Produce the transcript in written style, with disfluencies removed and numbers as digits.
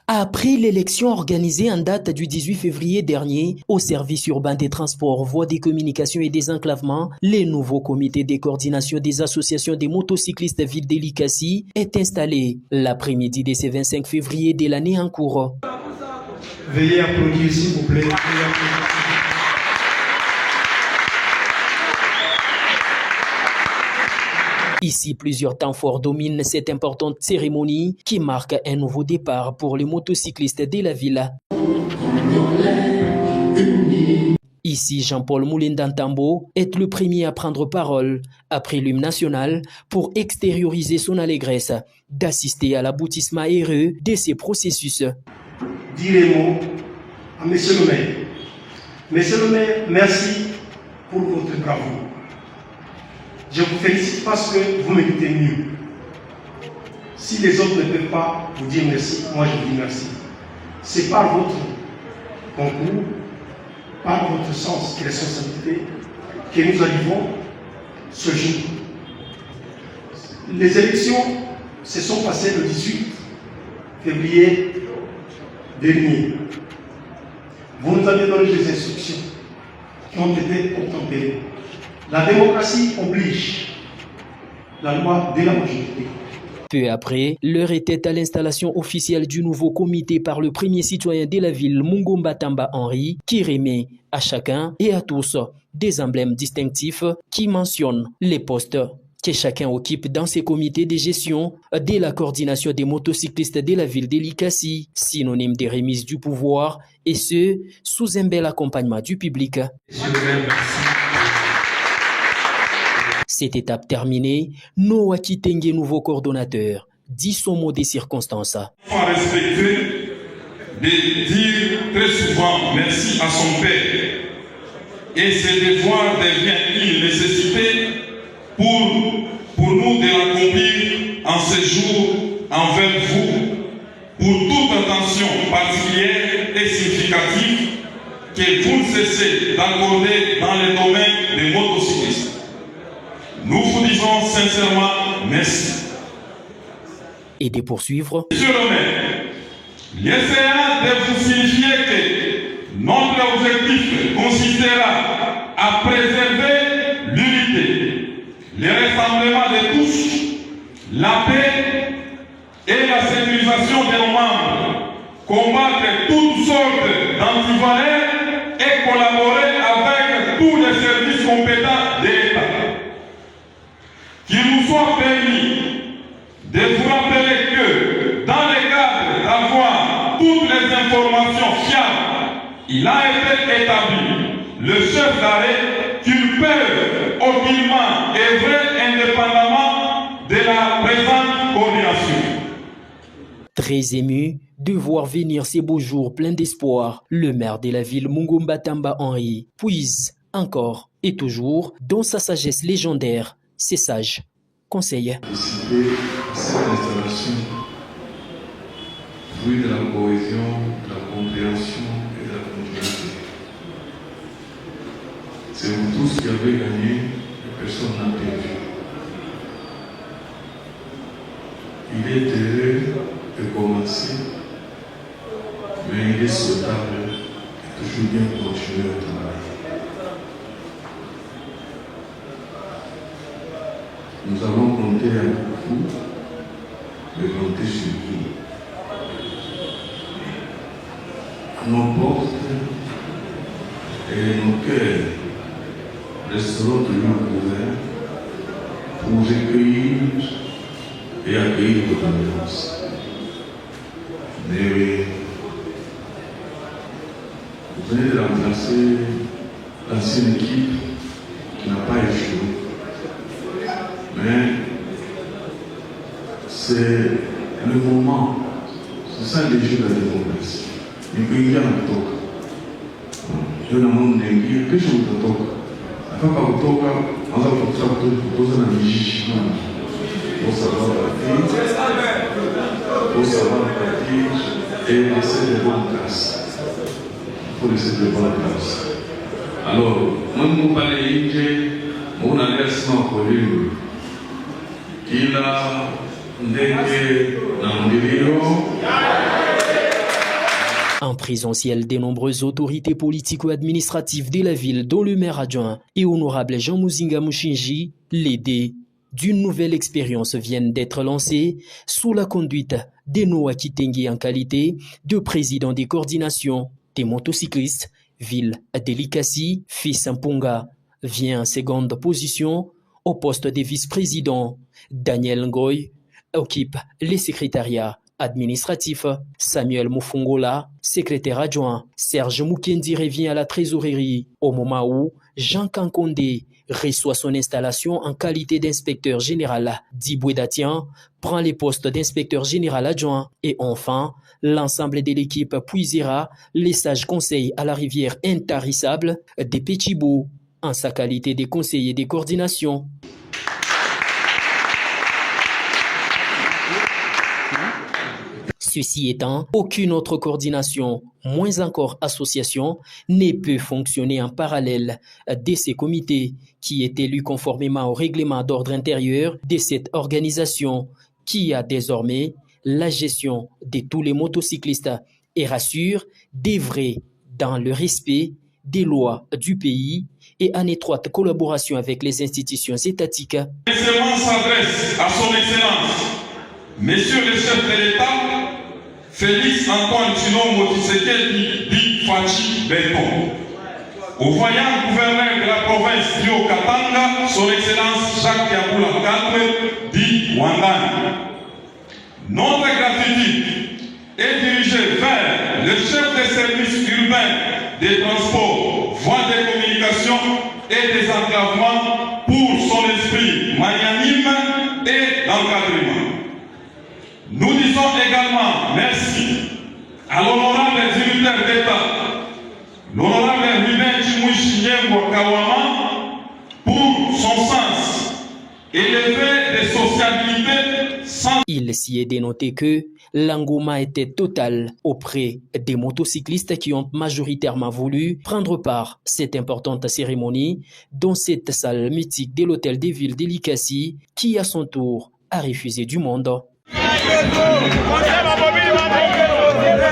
Après l'élection organisée en date du 18 février dernier au service urbain des transports, voies des communications et des enclavements, le nouveau comité de coordination des associations des motocyclistes ville d'Elikassi est installé l'après-midi de ce 25 février de l'année en cours. Veuillez applaudir s'il vous plaît. Ici, plusieurs temps forts dominent cette importante cérémonie qui marque un nouveau départ pour les motocyclistes de la ville. Ici, Jean-Paul Moulindantambo est le premier à prendre parole après l'hymne national pour extérioriser son allégresse d'assister à l'aboutissement heureux de ces processus. Dire les mots à Monsieur le maire. Monsieur le maire, merci pour votre bravoure. Je vous félicite parce que vous méritez mieux. Si les autres ne peuvent pas vous dire merci, moi je vous dis merci. C'est par votre concours, par votre sens et responsabilité que nous arrivons ce jour. Les élections se sont passées le 18 février dernier. Vous nous avez donné des instructions qui ont été obtempérées. La démocratie oblige la loi de la majorité. Peu après, l'heure était à l'installation officielle du nouveau comité par le premier citoyen de la ville, Mungomba Tamba Henri, qui remet à chacun et à tous des emblèmes distinctifs qui mentionnent les postes que chacun occupe dans ces comités de gestion de la coordination des motocyclistes de la ville d'Elikassi, synonyme de remise du pouvoir, et ce, sous un bel accompagnement du public. Cette étape terminée, Noah Kitenge, nouveau coordonnateur, dit son mot des circonstances. Il faut respecter de dire très souvent merci à son père. Et ce devoir devient une nécessité pour nous de l'accomplir en ce jour envers vous, pour toute attention particulière et significative que vous ne cessez d'accorder dans le domaine des motocyclistes. Nous vous disons sincèrement merci. Et de poursuivre. Monsieur le maire, j'essaierai de vous signifier que notre objectif consistera à préserver l'unité, le rassemblement de tous, la paix et la sécurisation de nos membres, combattre toutes sortes d'antivaleurs et collaborer avec tous les services compétents de l'État. Qu'il nous soit permis de vous rappeler que dans le cadre d'avoir toutes les informations fiables, il a été établi le chef d'arrêt qu'ils peuvent aucunement œuvrer indépendamment de la présente coordination. Très ému de voir venir ces beaux jours pleins d'espoir, le maire de la ville Mungomba Tamba Henri puise encore et toujours dans sa sagesse légendaire ces sages conseils. Décider cette installation, fruit de la cohésion, de la compréhension et de la continuité. C'est vous tous qui avez gagné et personne n'a perdu. Il est heureux de commencer, mais il est souhaitable de toujours bien continuer le travail. Nous allons compter avec vous, mais compter sur vous. Nos portes et nos cœurs resteront toujours ouverts pour recueillir et accueillir vos condoléances. Mais vous venez de remplacer l'ancienne équipe qui n'a pas échoué. Mais c'est le moment, c'est ça les jeux de la démocratie. Il peut y avoir un toc. Je ne m'en ai que je vous toque. Après, quand vous toquez, on va vous poser un migi. Pour savoir partir et laisser les bonnes places. Il faut laisser les bonnes places. Alors, même vous parlez on a laissé ma colline. Il a ndenge na mbilio En présentiel des nombreuses autorités politico-administratives de la ville, dont le maire adjoint et honorable Jean Muzinga Mushinji, les dés d'une nouvelle expérience viennent d'être lancés sous la conduite de Noah Kitengi en qualité de président des coordinations des motocyclistes. Ville Delikasi, fils Mpunga, vient en seconde position au poste de vice-président. Daniel Ngoy occupe les secrétariats administratifs. Samuel Mufungola, secrétaire adjoint. Serge Mukendi revient à la trésorerie au moment où Jean Kankonde reçoit son installation en qualité d'inspecteur général. Diboué Datian prend les postes d'inspecteur général adjoint. Et enfin, l'ensemble de l'équipe puisera les sages conseils à la rivière intarissable des Petitbou en sa qualité de conseiller de coordination. Ceci étant, aucune autre coordination, moins encore association, ne peut fonctionner en parallèle de ces comités qui est élu conformément au règlement d'ordre intérieur de cette organisation qui a désormais la gestion de tous les motocyclistes et rassure d'œuvrer dans le respect des lois du pays et en étroite collaboration avec les institutions étatiques. L'excellence s'adresse à son Excellence, Messieurs les chefs de l'État, Félix Antoine Chilombo Tshisekedi dit Fachi Beton. Au voyant gouverneur de la province du Haut-Katanga, son Excellence Jacques Yaboula IV dit Wangani. Notre gratitude est dirigée vers le chef des services urbains des transports, voies de communication et des enclavements pour son esprit magnanime et d'encadrement. Nous disons également merci à l'honorable directeur d'État, l'honorable Ruben Chimouchi Kawama, pour son sens élevé de sociabilité sans... Il s'y est dénoté que l'engouement était total auprès des motocyclistes qui ont majoritairement voulu prendre part à cette importante cérémonie dans cette salle mythique de l'hôtel de ville d'Elikasi qui à son tour a refusé du monde.